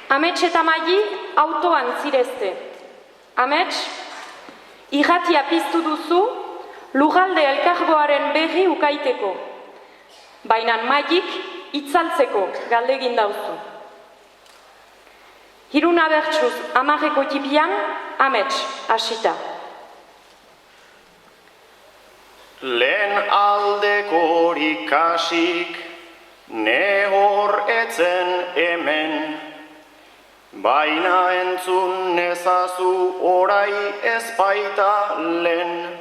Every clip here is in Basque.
Amets eta Maili autoan zirezte. Amets, irratia piztu duzu, lugalde elkargoaren berri ukaiteko. Baina Mailik itzaltzeko galdegin dauzu. Hiruna bertsuz 10 tipian, Amets, hasita. Lehen aldekorik kasik, ne hor etzen hemen, baina entzun nezazu orai ezpaita lehen,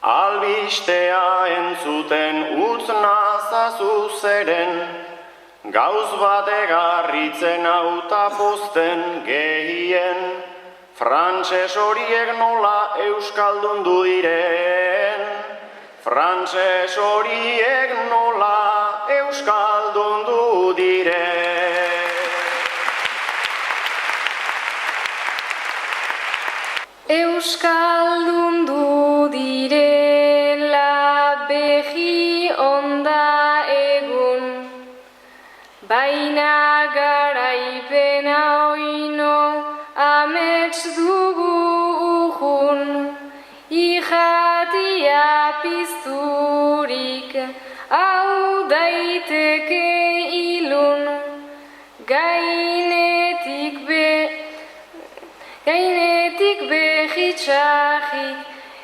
albistea entzuten utz nazazu zeren, gauz bat egarritzen auta posten gehien, frantses horiek nola euskaldundu diren, frantses horiek nola euskaldundu diren. Euskaldundu direla behi onda egun, baina garaipena oino amets dugu urrun, irratia pizturik hau daiteke ilun, gainetik behitxarrik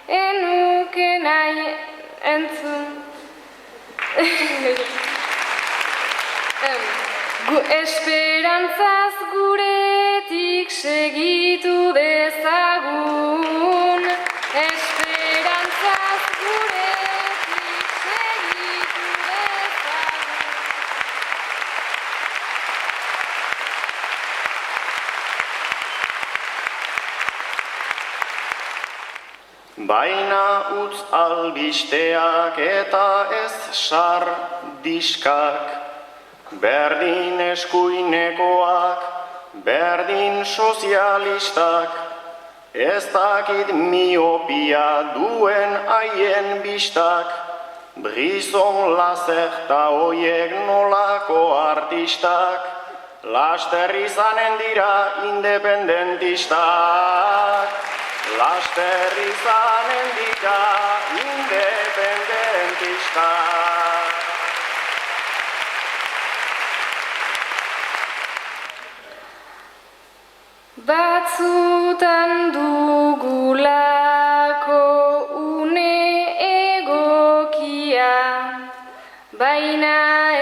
enuke nahi entzun. Esperantzaz guretik segitu dezagun, esperantzaz guretik segitu dezagun. Baina utz albisteak eta ez sar diskak, berdin eskuinekoak, berdin sozialistak, ez dakit miopia duen haien bistak, Brisson Lazerta hoiek nolako artistak, laster izanen dira independentistak, laster izanen dira independentistak. Batzutan dugulako une egokia, baina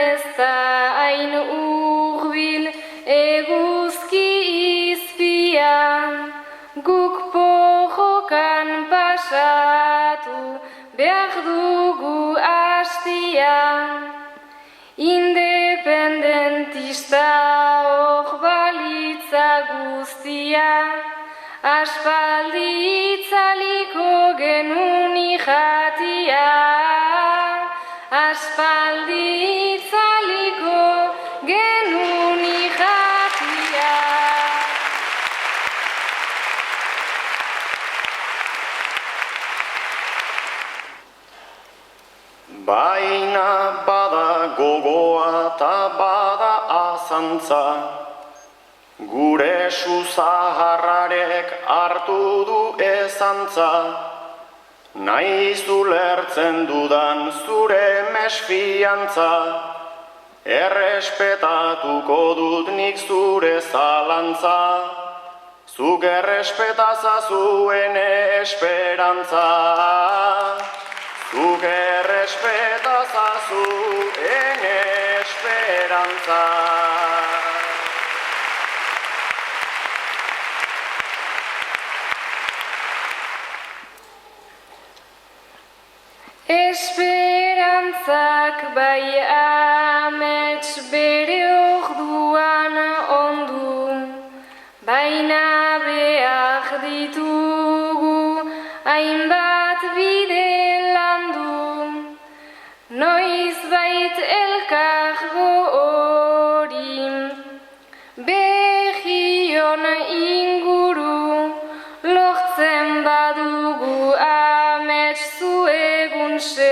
ez da hain hurbil eguzki izpia, guk porrokan pasatu behar dugu hastia, independentista hor balitza guztia, aspaldi itzaliko genuen irratia, aspaldi itzaliko genuen irratia. Baina bada gogoa ta bada azantza, gure suzaharrarek hartu du ezantza, nahiz ulertzen dudan zure mesfiantza, errespetatuko dut nik zure zalantza, zuk errespetazazu ene esperantza, zuk errespetazazu ene esperantza. Esperantzak bai amets bere orduan ondu, baina behar ditugu hainbat bide landu, noizbait elkargo hori behion inguru, lortzen badugu amets zu egun se